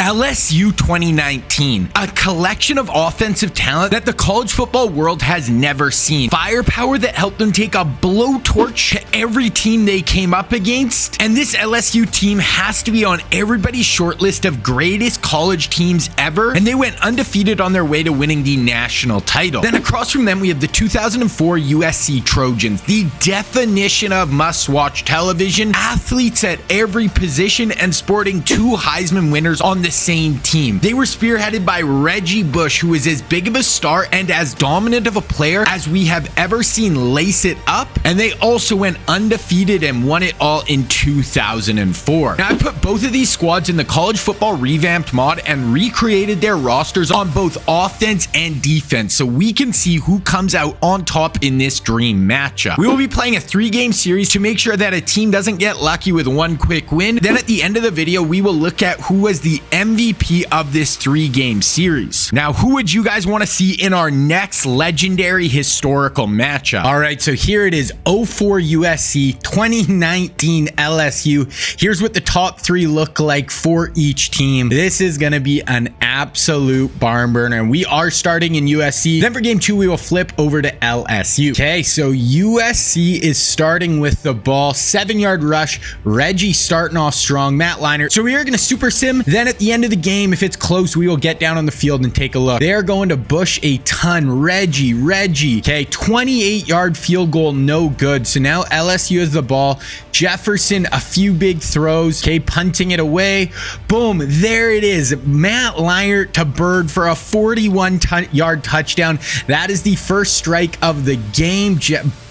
LSU 2019, a collection of offensive talent that the college football world has never seen. Firepower that helped them take a blowtorch to every team they came up against. And this LSU team has to be on everybody's short list of greatest college teams ever. And they went undefeated on their way to winning the national title. Then across from them, we have the 2004 USC Trojans, the definition of must-watch television. Athletes at every position and sporting two Heisman winners on the same team. They were spearheaded by Reggie Bush, who is as big of a star and as dominant of a player as we have ever seen lace it up. And they also went undefeated and won it all in 2004. Now, I put both of these squads in the College Football Revamped mod and recreated their rosters on both offense and defense so we can see who comes out on top in this dream matchup. We will be playing a 3-game series to make sure that a team doesn't get lucky with one quick win. Then at the end of the video, we will look at who was the MVP of this 3-game series. Now, who would you guys want to see in our next legendary historical matchup? All right, so here it is, 04 USC, 2019 LSU. Here's what the top 3 look like for each team. This is going to be an absolute barn burner, and we are starting in USC. Then for game 2, we will flip over to LSU. Okay, so USC is starting with the ball, 7-yard rush. Reggie starting off strong, Matt Leinart. So we are going to super sim. Then at the end of the game, if it's close, we will get down on the field and take a look. They are going to Bush a ton. Reggie. Okay, 28-yard field goal, no good. So now LSU has the ball. Jefferson, a few big throws. Okay, punting it away. Boom, there it is. Matt Leinart to Bird for a 41-yard touchdown. That is the first strike of the game.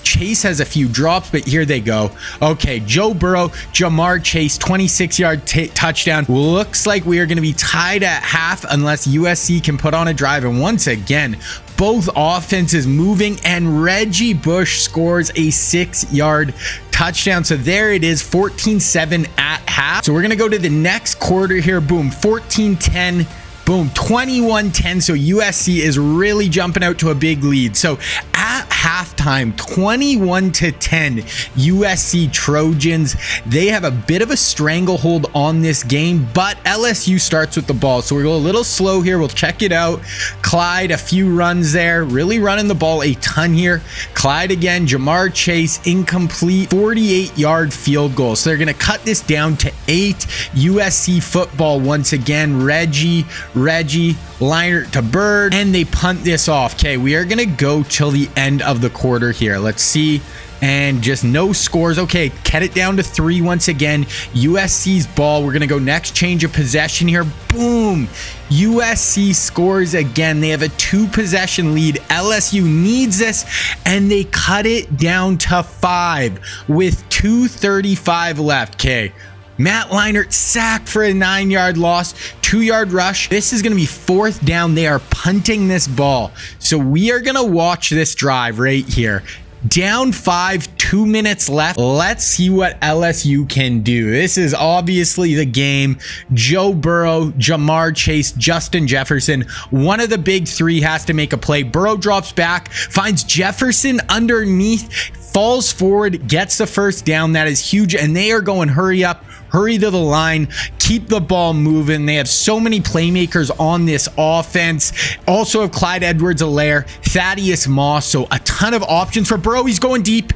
Chase has a few drops, but here they go. Okay, Joe Burrow, Jamar Chase, 26-yard touchdown. Looks like we are going to be tied at half unless USC can put on a drive. And once again, both offenses moving, and Reggie Bush scores a 6-yard touchdown. So there it is, 14-7 at half. So we're going to go to the next quarter here. Boom, 14-10. Boom, 21-10. So USC is really jumping out to a big lead. So at halftime, 21-10, USC Trojans. They have a bit of a stranglehold on this game, but LSU starts with the ball. So we're a little slow here. We'll check it out. Clyde, a few runs there, really running the ball a ton here. Clyde again, Jamar Chase, incomplete, 48-yard field goal. So they're going to cut this down to 8. USC football once again. Reggie, Leinart to Bird, and they punt this off. Okay, we are gonna go till the end of the quarter here. Let's see, and just no scores. Okay, cut it down to 3 once again. USC's ball. We're gonna go next change of possession here. Boom, USC scores again. They have a 2-possession lead. LSU needs this, and they cut it down to 5 with 2:35 left. Okay, Matt Leinart sacked for a 9-yard loss, 2-yard rush. This is going to be 4th down. They are punting this ball. So we are going to watch this drive right here. Down 5, 2 minutes left. Let's see what LSU can do. This is obviously the game. Joe Burrow, Jamar Chase, Justin Jefferson. One of the big 3 has to make a play. Burrow drops back, finds Jefferson underneath, falls forward, gets the first down. That is huge, and they are going hurry up, hurry to the line, keep the ball moving. They have so many playmakers on this offense. Also have Clyde Edwards-Helaire, Thaddeus Moss, so a ton of options for Burrow. He's going deep.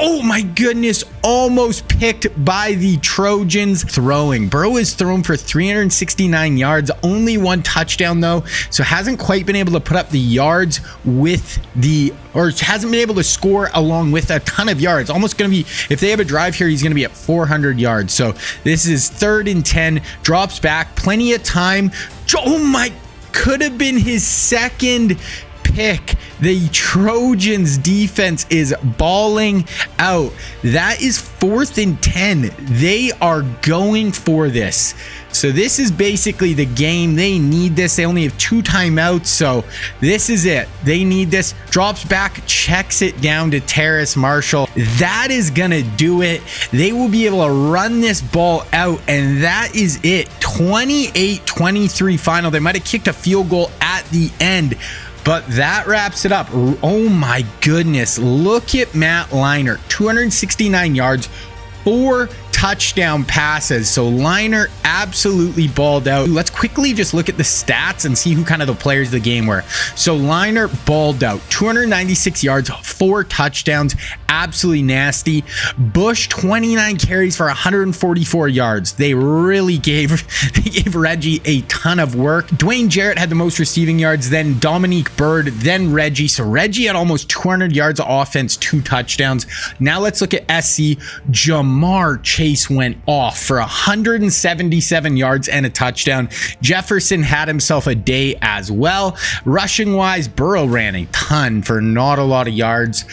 Oh my goodness, almost picked by the Trojans. Throwing. Burrow is thrown for 369 yards, only 1 touchdown though, so hasn't quite been able to put up the yards with the, or hasn't been able to score along with a ton of yards. Almost going to be, if they have a drive here, he's going to be at 400 yards. So this is 3rd and 10, drops back, plenty of time. Oh my, could have been his 2nd pick. The Trojans defense is balling out. That is 4th and 10. They are going for this. So this is basically the game. They need this. They only have 2 timeouts. So this is it. They need this. Drops back, checks it down to Terrace Marshall. That is going to do it. They will be able to run this ball out. And that is it. 28-23 final. They might have kicked a field goal at the end, but that wraps it up. Oh my goodness. Look at Matt Leinart. 269 yards, 4 touchdown passes. So Liner absolutely balled out. Let's quickly just look at the stats and see who kind of the players of the game were. So Liner balled out, 296 yards, 4 touchdowns, absolutely nasty. Bush, 29 carries for 144 yards. They really gave Reggie a ton of work. Dwayne Jarrett had the most receiving yards, then Dominique Byrd, then Reggie. So Reggie had almost 200 yards of offense, 2 touchdowns. Now let's look at SC. Jamar Chase went off for 177 yards and a touchdown. Jefferson had himself a day as well. Rushing wise, Burrow ran a ton for not a lot of yards.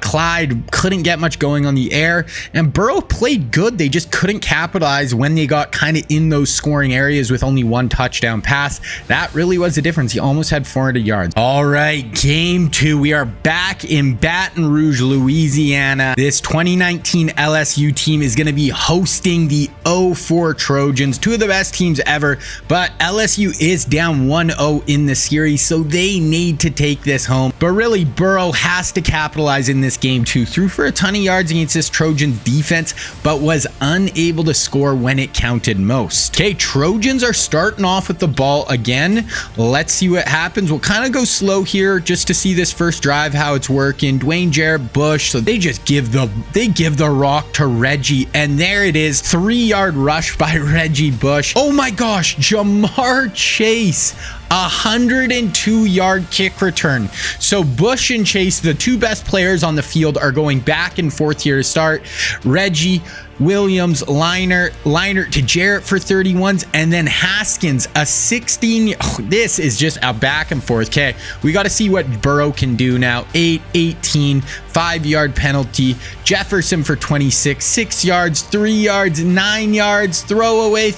Clyde couldn't get much going on the air, and Burrow played good. They just couldn't capitalize when they got kind of in those scoring areas with only 1 touchdown pass. That really was the difference. He almost had 400 yards. All right, game 2. We are back in Baton Rouge, Louisiana. This 2019 LSU team is going to be hosting the 04 Trojans, 2 of the best teams ever, but LSU is down 1-0 in the series, so they need to take this home. But really, Burrow has to capitalize in this game too. Threw for a ton of yards against this Trojans defense, but was unable to score when it counted most. Okay, Trojans are starting off with the ball again. Let's see what happens. We'll kind of go slow here just to see this first drive, how it's working. Dwayne Jarrett, Bush, so they just give the rock to Reggie, and there it is, 3-yard rush by Reggie Bush. Oh my gosh, Jamar Chase, 102-yard kick return. So Bush and Chase, the 2 best players on the field, are going back and forth here to start. Reggie, Williams, Liner to Jarrett for 31s, and then Haskins, a 16. This is just a back and forth. Okay, we got to see what Burrow can do now. 18, 5-yard penalty. Jefferson for 26, 6 yards, 3 yards, 9 yards, throwaway,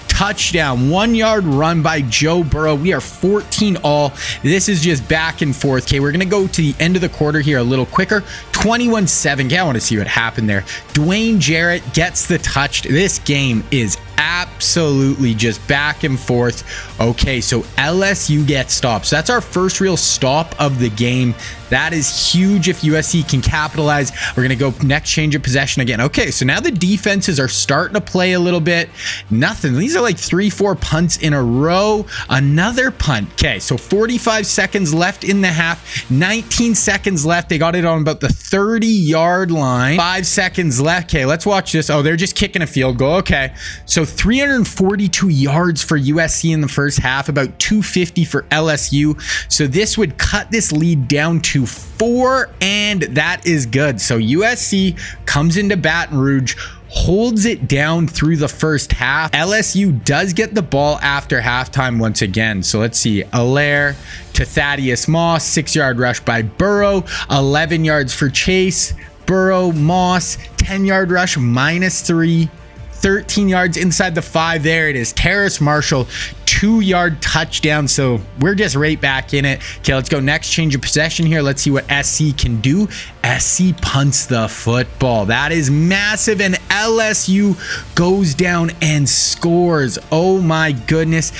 touchdown, 1-yard run by Joe Burrow. We are 14 all. This is just back and forth. Okay, we're going to go to the end of the quarter here a little quicker. 21-7. Okay, I want to see what happened there. Dwayne Jarrett gets the touch. This game is absolutely just back and forth. Okay, so LSU gets stops. That's our first real stop of the game. That is huge if USC can capitalize. We're going to go next change of possession again. Okay, so now the defenses are starting to play a little bit. Nothing. These are like 3-4 punts in a row. Another punt. Okay, so 45 seconds left in the half. 19 seconds left. They got it on about the 30-yard line. 5 seconds left. Okay, let's watch this. Oh, they're just kicking a field goal. Okay, so 342 yards for USC in the first half, about 250 for LSU. So this would cut this lead down to 4, and that is good. So USC comes into Baton Rouge, holds it down through the first half. LSU does get the ball after halftime once again. So let's see. Allaire to Thaddeus Moss, 6-yard rush by Burrow, 11 yards for Chase. Burrow, Moss, 10-yard rush, -3. 13 yards inside the 5. There it is. Terrace Marshall, 2-yard touchdown. So we're just right back in it. Okay, let's go next change of possession here. Let's see what SC can do. SC punts the football. That is massive, and LSU goes down and scores. Oh my goodness.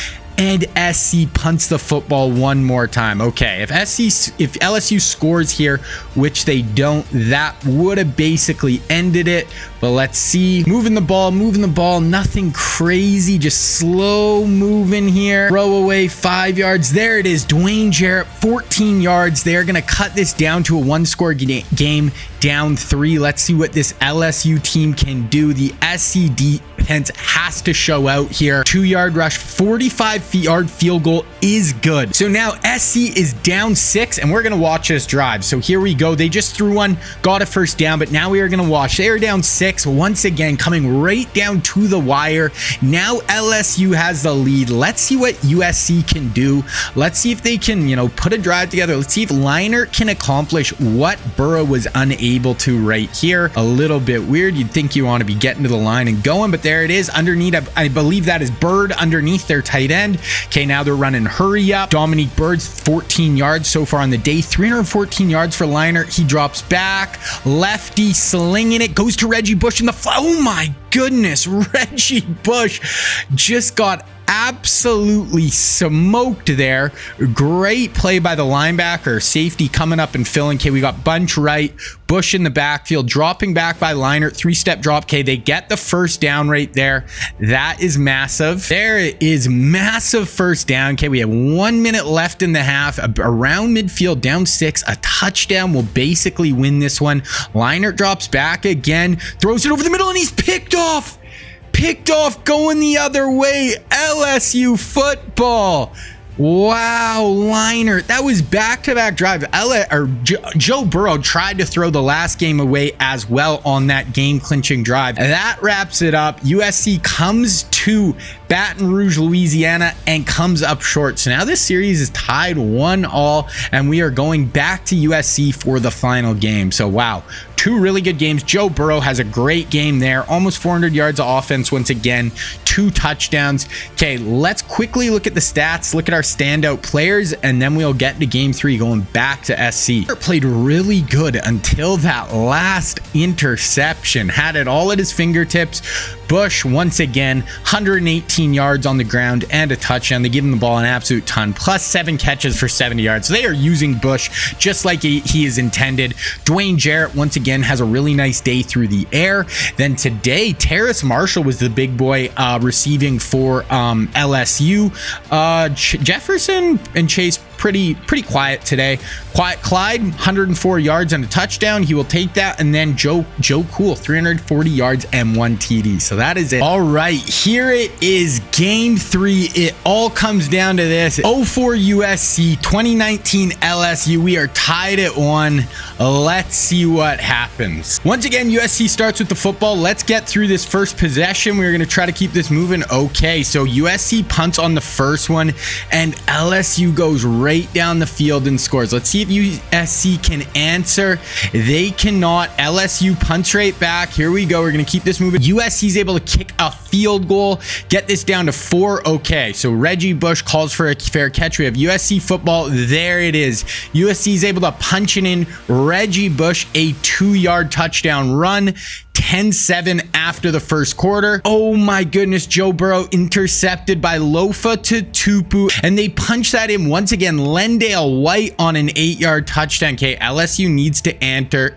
And SC punts the football one more time. Okay, if LSU scores here, which they don't, that would have basically ended it. But let's see. Moving the ball, nothing crazy, just slow moving here. Throw away, 5 yards. There it is. Dwayne Jarrett, 14 yards. They're going to cut this down to a 1-score game, down 3. Let's see what this LSU team can do. The SC defense has to show out here. 2-yard rush, 45-yard field goal is good. So now SC is down 6, and we're going to watch this drive. So here we go. They just threw one, got a first down, but now we are going to watch. They are down 6 once again, coming right down to the wire. Now LSU has the lead. Let's see what USC can do. Let's see if they can, put a drive together. Let's see if Liner can accomplish what Burrow was unable to right here. A little bit weird. You'd think you want to be getting to the line and going, but there it is. Underneath, I believe that is Byrd underneath their tight end. Okay, now they're running hurry up. Dominique Byrd's 14 yards so far on the day. 314 yards for Liner. He drops back. Lefty slinging it. Goes to Reggie Bush in the oh my goodness. Reggie Bush just got absolutely smoked there. Great play by the linebacker. Safety coming up and filling. Okay, we got bunch right, Bush in the backfield, dropping back by Leinart, 3-step drop. Okay, they get the first down right there. That is massive. There is massive first down. Okay, we have 1 minute left in the half, around midfield, down 6. A touchdown will basically win this one. Leinart drops back again, throws it over the middle, and he's picked off. Going the other way. LSU football. Wow, Leinart. That was back-to-back drive. Joe Burrow tried to throw the last game away as well on that game-clinching drive. That wraps it up. USC comes to Baton Rouge, Louisiana, and comes up short. So now this series is tied 1-1, and we are going back to USC for the final game. So wow, 2 really good games. Joe Burrow has a great game there. Almost 400 yards of offense once again. 2 touchdowns. Okay, let's quickly look at the stats, look at our standout players, and then we'll get to game 3 going back to SC. Played really good until that last interception. Had it all at his fingertips. Bush, once again, 118 yards on the ground and a touchdown. They give him the ball an absolute ton, plus 7 catches for 70 yards. So they are using Bush just like he is intended. Dwayne Jarrett, once again, has a really nice day through the air. Then today, Terrace Marshall was the big boy receiving for LSU. Jefferson and Chase pretty quiet today. Clyde, 104 yards and a touchdown. He will take that. And then Joe Cool, 340 yards and 1 TD. So that is it. All right, here it is, game 3. It all comes down to this. 04 USC, 2019 LSU. We are tied at 1. Let's see what happens. Once again, USC starts with the football. Let's get through this first possession. We're going to try to keep this moving. Okay, so USC punts on the first one, and LSU goes right down the field and scores. Let's see if USC can answer. They cannot. LSU punts right back. Here we go. We're going to keep this moving. USC is able to kick a field goal, get this down to 4. Okay, so Reggie Bush calls for a fair catch. We have USC football. There it is. USC is able to punch it in. Reggie Bush, a 2-yard touchdown run. 10-7 after the first quarter. Oh my goodness, Joe Burrow intercepted by Lofa Tupu, and they punch that in once again. Lendale White on an 8-yard touchdown. Okay, LSU needs to answer.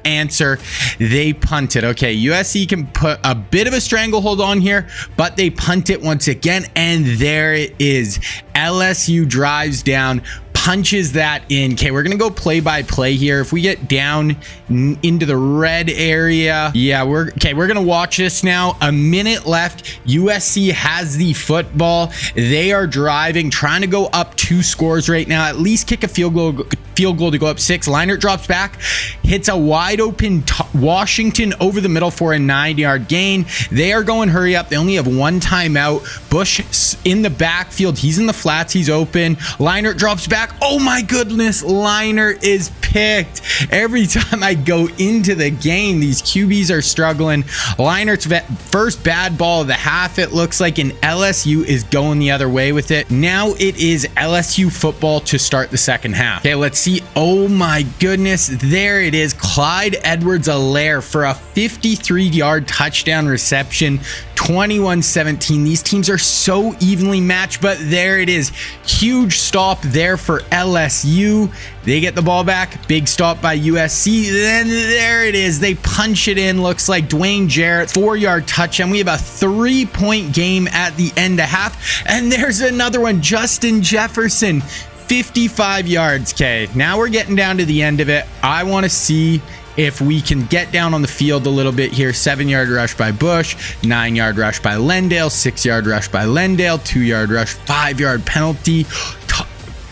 They punt it. Okay, USC can put a bit of a stranglehold on here, but they punt it once again, and there it is. LSU drives down, punches that in. Okay, we're gonna go play by play here. If we get down into the red area, yeah, we're gonna watch this now. A minute left. USC has the football. They are driving, trying to go up 2 scores right now. At least kick a field goal to go up 6. Leinart drops back, hits a wide open Washington over the middle for a 9-yard gain. They are going hurry up. They only have 1 timeout. Bush in the backfield. He's in the flats. He's open. Leinart drops back. Oh my goodness, Leinart is picked. Every time I go into the game, these QBs are struggling. Leinart's first bad ball of the half, it looks like, and LSU is going the other way with it. Now it is LSU football to start the second half. Okay, let's see. Oh my goodness, there it is. Clyde Edwards-Helaire for a 53-yard touchdown reception. 21-17. These teams are so evenly matched, but there it is. Huge stop there for LSU. They get the ball back. Big stop by USC. Then there it is. They punch it in. Looks like Dwayne Jarrett, 4-yard touchdown. We have a 3-point game at the end of half. And there's another one. Justin Jefferson, 55 yards. Okay, now we're getting down to the end of it. I want to see if we can get down on the field a little bit here. 7-yard rush by Bush, 9-yard rush by Lendale, 6-yard rush by Lendale, 2-yard rush, 5-yard penalty.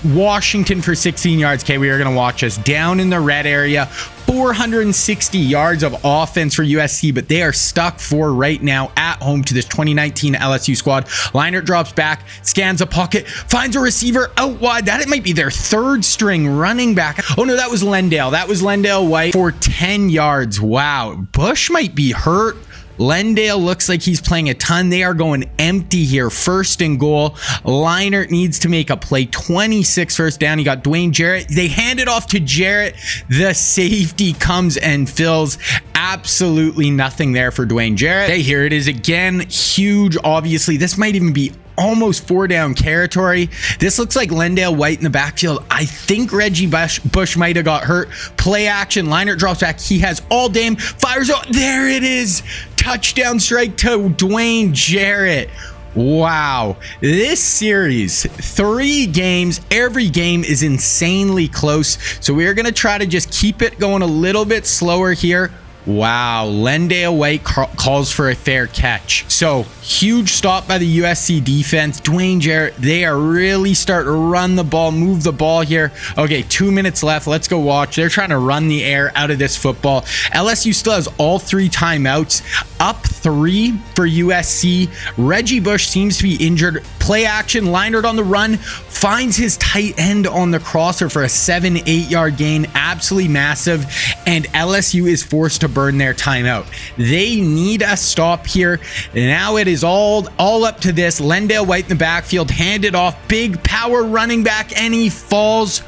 Washington for 16 yards. Okay, we are going to watch us down in the red area. 460 yards of offense for USC, but they are stuck for right now at home to this 2019 LSU squad. Leinart drops back, scans a pocket, finds a receiver out wide. That it might be their 3rd string running back. Oh no, that was Lendale. That was Lendale White for 10 yards. Wow, Bush might be hurt. Lendale looks like he's playing a ton. They are going empty here. 1st and goal. Leinart needs to make a play. 26 first down. You got Dwayne Jarrett. They hand it off to Jarrett. The safety comes and fills. Absolutely nothing there for Dwayne Jarrett. Okay, here it is again. Huge, obviously. This might even be almost 4-down territory. This looks like Lendale White in the backfield. I think Reggie Bush might have got hurt. Play action. Leinart drops back. He has all game. Fires out. There it is. Touchdown strike to Dwayne Jarrett. Wow, this series, 3 games, every game is insanely close. So we are going to try to just keep it going a little bit slower here. Wow, Lendale White calls for a fair catch. So huge stop by the USC defense. Dwayne Jarrett, they are really starting to run the ball, move the ball here. Okay, 2 minutes left. Let's go watch. They're trying to run the air out of this football. LSU still has all 3 timeouts. Up 3 for USC. Reggie Bush seems to be injured. Play action. Leinart on the run. Finds his tight end on the crosser for a 7-8 yard gain. Absolutely massive. And LSU is forced to burn their timeout. They need a stop here. Now it is all up to this. Lendale White in the backfield. Handed off. Big power running back. And he falls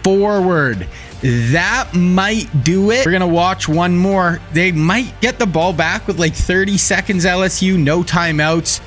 forward. That might do it. We're going to watch one more. They might get the ball back with like 30 seconds, LSU. No timeouts.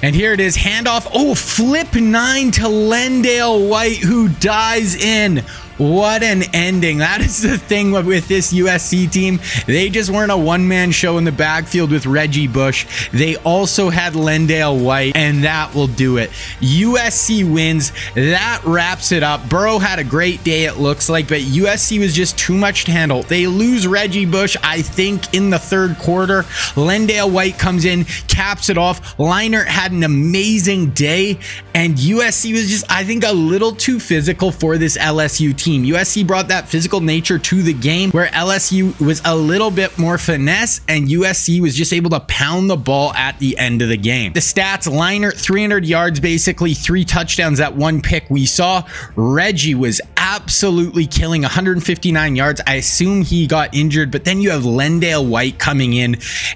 And here it is. Handoff. Oh, flip 9 to Lendale White, who dives in. What an ending. That is the thing with this USC team. They just weren't a one-man show in the backfield with Reggie Bush. They also had Lendale White, and that will do it. USC wins. That wraps it up. Burrow had a great day, it looks like, but USC was just too much to handle. They lose Reggie Bush, I think, in the 3rd quarter. Lendale White comes in, caps it off. Leinart had an amazing day, and USC was just, I think, a little too physical for this LSU team. USC brought that physical nature to the game, where LSU was a little bit more finesse, and USC was just able to pound the ball at the end of the game. The stats: Leinart 300 yards, basically 3 touchdowns, that 1 pick we saw. Reggie was absolutely killing, 159 yards. I assume he got injured, but then you have Lendale White coming in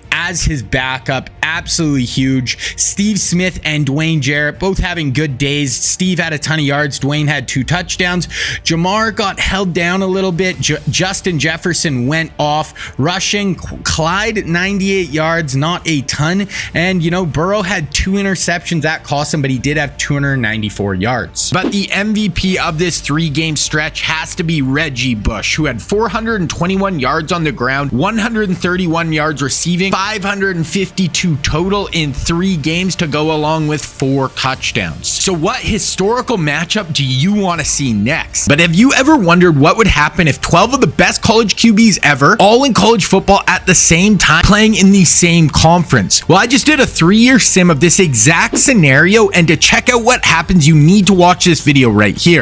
as his backup. Absolutely huge. Steve Smith and Dwayne Jarrett both having good days. Steve had a ton of yards. Dwayne had 2 touchdowns. Jamar got held down a little bit. Justin Jefferson went off. Rushing, Clyde 98 yards, not a ton. And, Burrow had 2 interceptions. That cost him, but he did have 294 yards. But the MVP of this 3-game stretch has to be Reggie Bush, who had 421 yards on the ground, 131 yards receiving, 552 total in 3 games to go along with 4 touchdowns. So what historical matchup do you want to see next? But have you ever wondered what would happen if 12 of the best college QBs ever, all in college football at the same time, playing in the same conference? Well, I just did a 3-year sim of this exact scenario, and to check out what happens, you need to watch this video right here.